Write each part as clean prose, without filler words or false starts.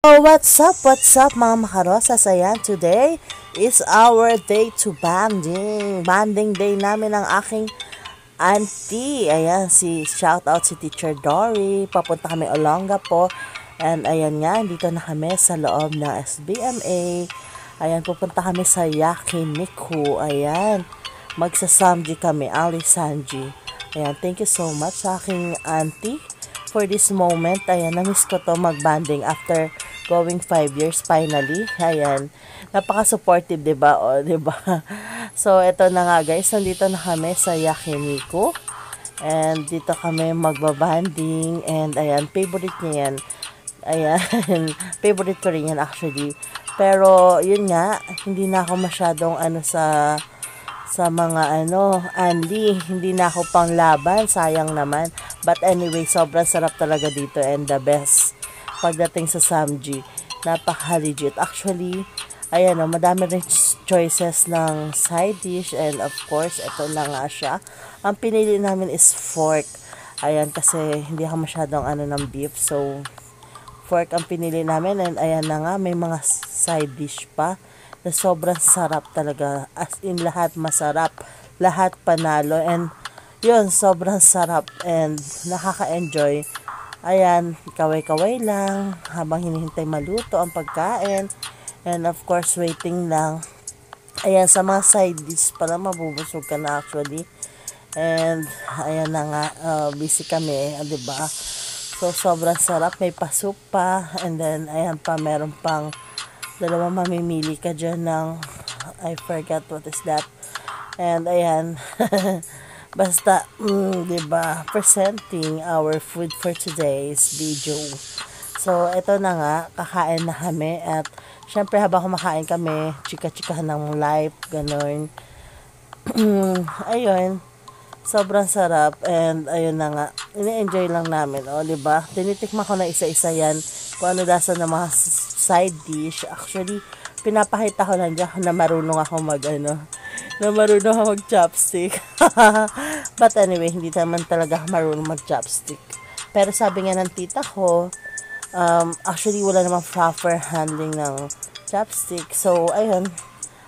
What's up mga makarosas? Ayan, today is our day to banding. Banding day namin ng aking auntie. Ayan, shout out si Teacher Dory. Papunta kami Olonga po. And ayan nga, dito na kami sa loob ng SBMA. Ayan, pupunta kami sa Yakiniku. Ayan, magsasamji kami, Ali Sanji. Ayan, thank you so much sa aking auntie for this moment. Ayan, na-miss ko to magbanding after going 5 years finally. Ayan, napaka-supportive, diba? O, diba? So, ito na nga guys, nandito na kami sa Yakiniku. And dito kami magbabanding. And ayan, favorite niya yan. Ayan, favorite ko rin yan actually. Pero, yun nga, hindi na ako masyadong sa mga Anli, hindi na ako pang laban, sayang naman. But anyway, sobrang sarap talaga dito and the best pagdating sa Samji. Napaka-legit. Actually, ayan madami rin choices ng side dish and of course, ito na nga siya. Ang pinili namin is fork. Ayan, kasi hindi ako masyadong ng beef. So, fork ang pinili namin and ayan na nga, may mga side dish pa na sobrang sarap talaga. As in, lahat masarap. Lahat panalo. And yun, sobrang sarap and nakaka-enjoy. Ayan, kaway-kaway lang habang hinihintay maluto ang pagkain. And of course, waiting lang. Ayan, sa mga side dish pala mabubusog ka na actually. And ayan na nga, busy kami, diba? So, sobrang sarap. May pasok pa. And then, ayan pa, meron pang dalawa mamimili ka dyan ng, I forgot what is that. And ayan, basta, diba, presenting our food for today's video. So, ito na nga, kakain na kami. At, syempre, habang kumakain kami, chika-chikahan ng life, ganun. Ayun, sobrang sarap. And, ayun na nga, ini-enjoy lang namin, diba? Tinitikman ko na isa-isa yan, kung ano lasa ng mga side dish. Actually, pinapakita ko lang dyan na marunong ako mag-chopstick. But anyway, hindi naman talaga marunong mag-chopstick. Pero sabi nga ng tita ko, actually wala namang proper handling ng chopstick. So, ayun.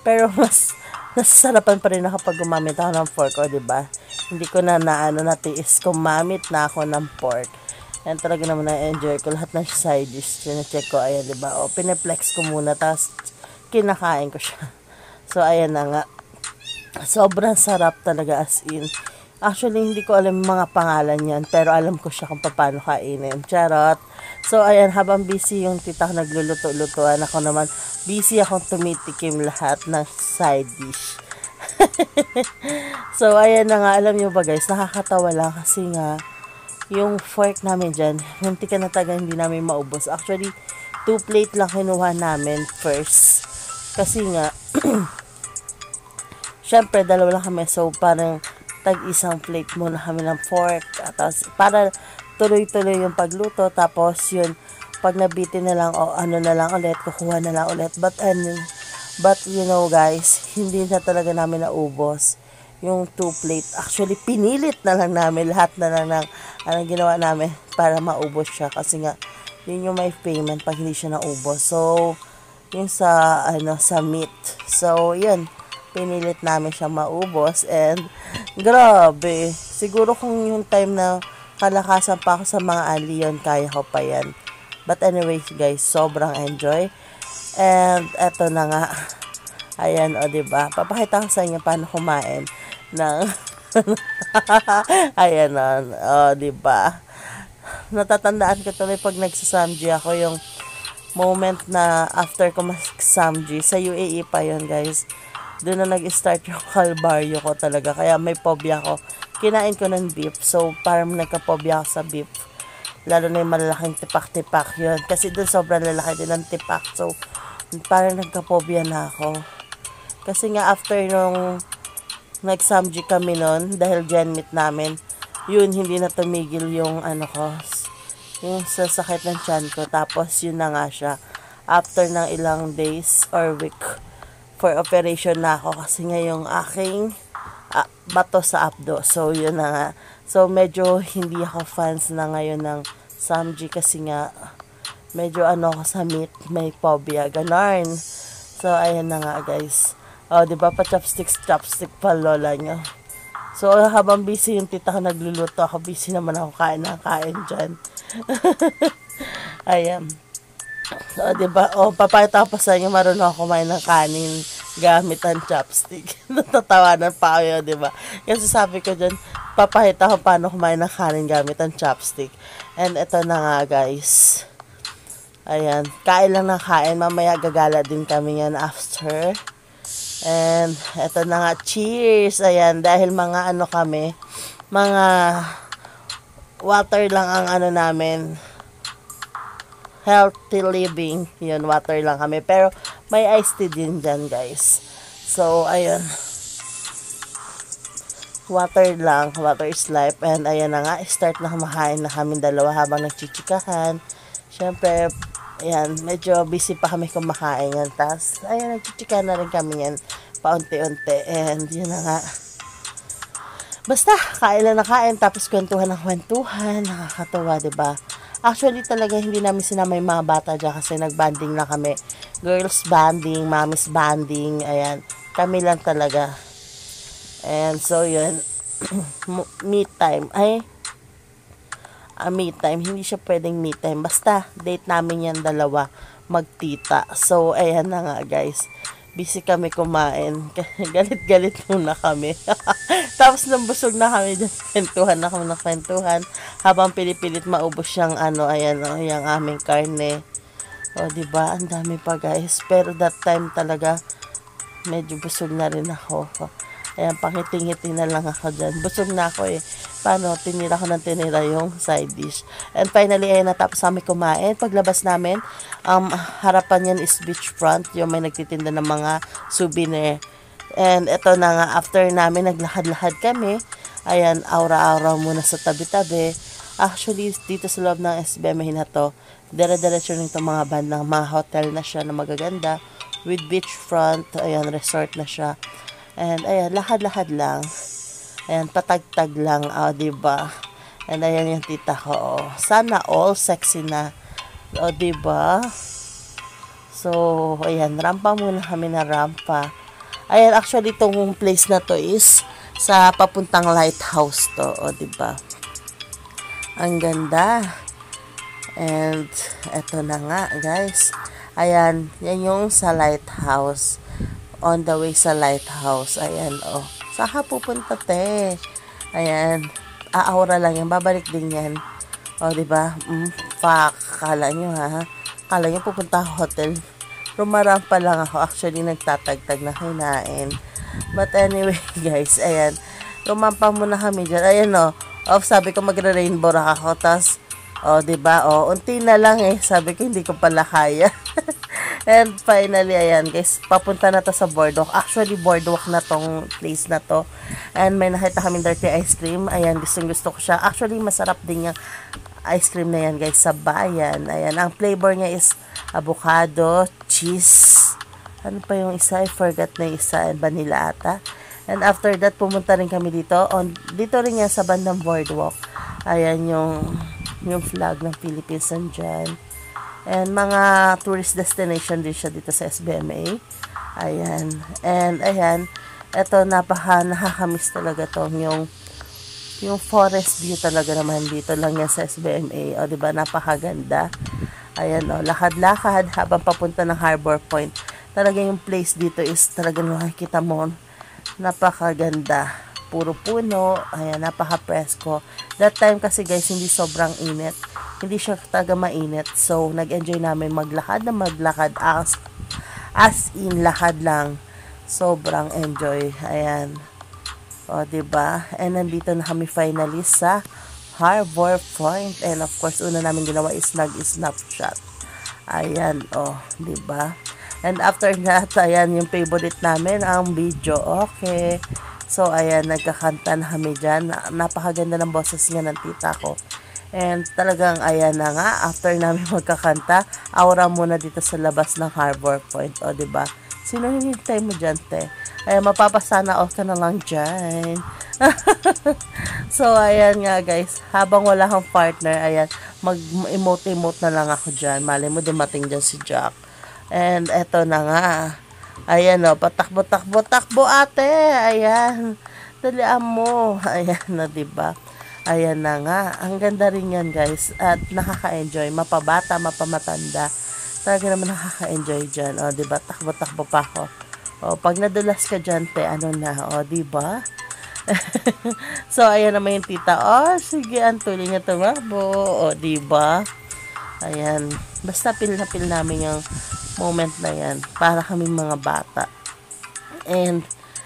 Pero mas nasasarapan pa rin ako pag gumamit ako ng fork, diba? Hindi ko na natiis gumamit na ako ng fork. And talaga naman na-enjoy ko lahat ng side dish. Sine-check ko, ayan, diba? O, pineplex ko muna, tapos kinakain ko siya. So, ayan na nga. Sobrang sarap talaga, as in. Actually, hindi ko alam mga pangalan yan, pero alam ko siya kung paano kainin. Charot. So, ayan, habang busy yung tita ko nagluluto-lutuan, ako naman, busy akong tumitikim lahat ng side dish. So, ayan na nga, alam nyo ba guys, nakakatawa lang kasi nga, yung fork namin dyan, munti ka na taga hindi namin maubos. Actually, 2 plate lang kinuha namin first. Kasi nga, syempre, dalawa lang kami. So, parang tag-isang plate muna kami ng fork. Tapos, para tuloy-tuloy yung pagluto. Tapos, yun, pag nabitin na lang, na lang ulit, kukuha na lang ulit. But you know guys, hindi na talaga namin naubos yung 2 plate. Actually, pinilit na lang namin lahat na lang ng ginawa namin para maubos siya. Kasi nga, yun yung may payment pag hindi siya naubos. So, yung sa meat. So, yun, pinilit namin siya maubos. And, grabe. Siguro kung yung time na kalakasan pa ako sa mga ali yun, kaya ko pa yan. But anyway, guys, sobrang enjoy. And, eto na nga. Ayan, diba? Papakita ko sa inyo paano kumain ng ayan diba? Natatandaan ko tuloy pag nagsasamji ako, yung moment na after ko mag-samji, sa UAE pa yun guys. Doon na nag-start yung kalbaryo ko talaga. Kaya may phobia ko. Kinain ko ng beef. So, parang nagka-phobia ako sa beef. Lalo na yung malalaking tipak-tipak yun. Kasi doon sobrang lalaki din ng tipak. So, parang nagka-phobia na ako. Kasi nga after nung nag-samji kami nun, dahil genmeat namin, yun, hindi na tumigil yung yung sasakit ng tiyan ko. Tapos, yun na nga siya. After ng ilang days or week for operation na ako. Kasi nga yung aking bato sa abdo. So, yun na nga. So, medyo hindi ako fans na ngayon ng samji kasi nga medyo ano ako sa meat, may phobia, ganon. So, ayan na nga guys. O, diba pa chopstick pa lola nyo. So, habang busy yung tita ko nagluluto, ako busy naman ako kain dyan. Ayan. O, diba? O, papakita ko pa sa inyo, marunong ako kumain ng kanin gamit ang chopstick. Natatawanan pa ako, diba? Kasi sabi ko dyan, papakita ko paano kumain ng kanin gamit ang chopstick. And ito na nga, guys. Ayan. Kain lang ng kain. Mamaya gagala din kami yan after. And ito na nga. Cheers! Ayan. Dahil mga ano kami, mga water lang ang ano namin, healthy living, yun, water lang kami. Pero, may iced tea din dyan, guys. So, ayun. Water lang. Water is life. And, ayan na nga. Start na kumakain na kami dalawa habang nagchichikahan. Siyempre, ayan, medyo busy pa kami kumakain yan. Tapos, ayan, nagchichikahan na rin kami yan. Paunti-unti. And, yun na nga. Basta, kain lang na kain. Tapos, kwentuhan ng kwentuhan. Nakakatuwa, diba? Actually, talaga hindi namin sinama yung mga bata dyan kasi nagbanding na kami. Girls banding, mommy's banding, ayan. Kami lang talaga. And so, yun. Me time. Me time. Hindi siya pwedeng me time. Basta, date namin yan dalawa. Magtita. So, ayan na nga, guys. Busy kami kumain. Galit-galit muna kami. Tapos nang busog na kami dyan, kwentuhan na kami ng kwentuhan. Habang pinipilit maubos yung ano, ayan, yung aming karne. O, diba? Ang dami pa, guys. Pero that time talaga, medyo busog na rin ako. Ayan, pangiting-ngiti na lang ako dyan. Busog na ako eh. Paano? Tinira ko ng tinira yung side dish. And finally, ayan, natapos kami kumain. Paglabas namin, harapan yan is beachfront. Yung may nagtitinda ng mga souvenir. And ito na nga, after namin, naglakad-lakad kami. Ayan, aura-aura muna sa tabi-tabi. Actually, dito sa loob ng SBM na to, dire-diretso nito mga bandang, mga hotel na siya na magaganda. With beachfront, ayan, resort na siya. And ayan, lakad-lakad lang. Ayan, patagtag lang, diba? And ayan yung tita ko, Sana all sexy na. Diba? So, ayan, rampa muna kami na rampa. Ayan, actually, itong place na to is sa papuntang lighthouse to, diba? Ang ganda. And, eto na nga, guys. Ayan, yan yung sa lighthouse. On the way sa lighthouse. Ayan, Saan ka pupunta, te? Ayan. Aaura lang yan. Babalik din yan. Diba? Fuck. Kala nyo, ha? Kala nyo pupunta ako hotel. Rumarampa lang ako. Actually, nagtatagtag na kinain. But anyway, guys. Ayan. Rumampa muna kami dyan. Ayan, sabi ko magre-rainbow rock ako. Tapos, diba? Unti na lang eh. Sabi ko, hindi ko pala kaya. And finally, ayan guys, papunta na to sa boardwalk. Actually, boardwalk na tong place na to. And may nakita kami dirty ice cream. Ayan, gustong-gusto ko siya. Actually, masarap din yung ice cream na yan guys sa bayan. Ayan, ang flavor niya is avocado, cheese. Ano pa yung isa? I forgot na yung isa. And vanilla ata. And after that, pumunta rin kami dito. Dito rin yan sa bandang boardwalk. Ayan yung flag ng Philippines nandyan. And mga tourist destination din siya dito sa SBMA. Ayan. And ayan, eto nakakamiss talaga to. Yung forest view talaga naman dito lang yan sa SBMA. Diba? Napakaganda. Ayan, lakad-lakad habang papunta ng Harbor Point. Talaga yung place dito is talaga makikita mo. Napakaganda. Puro puno. Ayan, napaka-presko. That time kasi guys, hindi sobrang init. Hindi siya talaga mainit. So, nag-enjoy namin maglakad as in lakad lang. Sobrang enjoy. Ayan. Diba? And nandito na kami finally sa Harbor Point. And of course, una namin ginawa is nag-snapshot. Ayan, diba? And after that, ayan yung favorite namin, ang video. Okay. So, ayan, nagkakanta na kami dyan. Napakaganda ng boses nga ng tita ko. And talagang ayan na nga, after namin magkakanta, aura muna dito sa labas ng Harbor Point. Diba? Sino hinintay mo dyan, te? Ayan, mapapasana off ka na lang dyan. So, ayan nga guys, habang wala kang partner, ayan, mag-emote-emote na lang ako dyan. Malay mo dumating dyan si Jack. And eto na nga. Ayan o, patakbo-takbo-takbo ate. Ayan. Dalian mo. Ayan na, diba? Ayan na nga. Ang ganda rin yan, guys. At nakaka-enjoy. Mapabata, mapamatanda. Talaga naman nakaka-enjoy dyan. O, diba? Takbo-takbo pa ako. O, pag nadulas ka dyan, te, ano na? O, diba? So, ayan naman yung tita. O, sige, ang tuloy niya tumakbo. O, diba? Ayan. Basta pil na pil namin yung moment na yan. Para kami mga bata. And,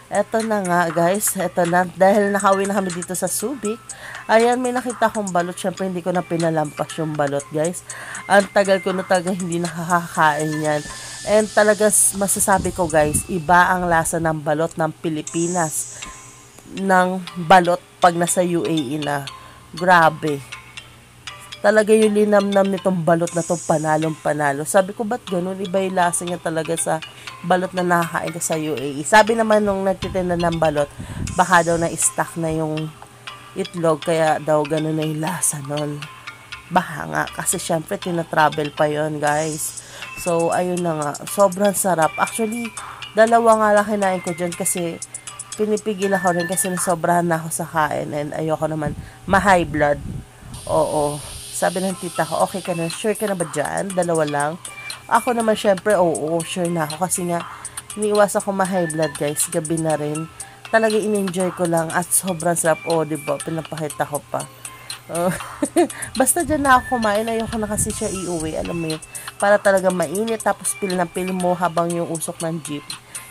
eto na nga guys, eto na, dahil nakauwi na kami dito sa Subic, ayan, may nakita akong balot. Syempre, hindi ko na pinalampas yung balot, guys. Ang tagal ko na talaga hindi nakakakain yan. And talaga, masasabi ko, guys, iba ang lasa ng balot ng Pilipinas ng balot pag nasa UAE na. Grabe. Talaga yung linamnam nitong balot na to, panalong-panalo. Sabi ko, ba't ganun? Iba yung lasa niya talaga sa balot na nakakain ka sa UAE. Sabi naman nung nagtitinda ng balot, baka daw na-stack na yung itlog, kaya daw ganun na yung lasa nun. Baka nga, kasi syempre tina-travel pa yon, guys. So, ayun na nga. Sobrang sarap. Actually, dalawa nga lang kinain ko dyan kasi pinipigil ako rin kasi nasobrahan na ako sa kain and ayoko naman ma-high blood. Oo. Sabi ng tita ko, okay ka na? Sure ka na ba dyan? Dalawa lang? Ako naman syempre, oo, sure na ako kasi nga iniiwas ako ma-high blood, guys. Gabi na rin. Talaga in-enjoy ko lang at sobrang sarap. Oh, diba? Pinapakita ko pa. Basta dyan na ako kumain. Ayoko na kasi siya iuwi. Alam mo yun. Para talaga mainit. Tapos pil na pil mo habang yung usok ng jeep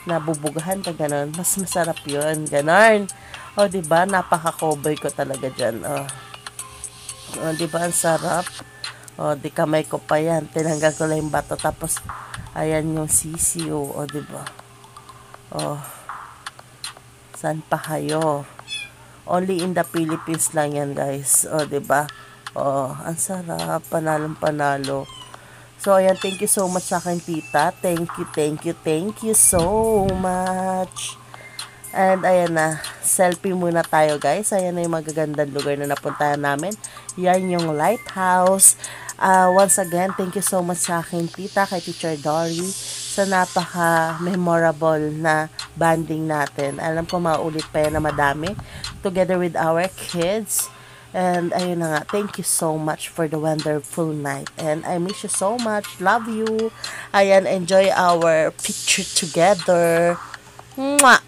na bubugahan ka ganon. Mas masarap yun. Ganon. O, diba? Napaka-cowboy ko talaga dyan. O, diba? Ang sarap. O, di kamay ko pa yan. Tinanggal ko lang yung bato. Tapos, ayan yung sisiyo. O, diba? O, saan pa kayo? Only in the Philippines lang yan, guys. O, diba? O, ang sarap. Panalong panalo. So, ayan. Thank you so much sa akin, tita. Thank you so much. And, ayan na. Selfie muna tayo, guys. Ayan na yung magagandang lugar na napuntahan namin. Yan yung lighthouse. Once again, thank you so much sa akin, tita, kay Teacher Dory, sa napaka-memorable na banding natin. Alam ko maulit pa yan na madami together with our kids. And ayun na nga, thank you so much for the wonderful night. And I miss you so much. Love you. Ayan, enjoy our picture together. Mwah!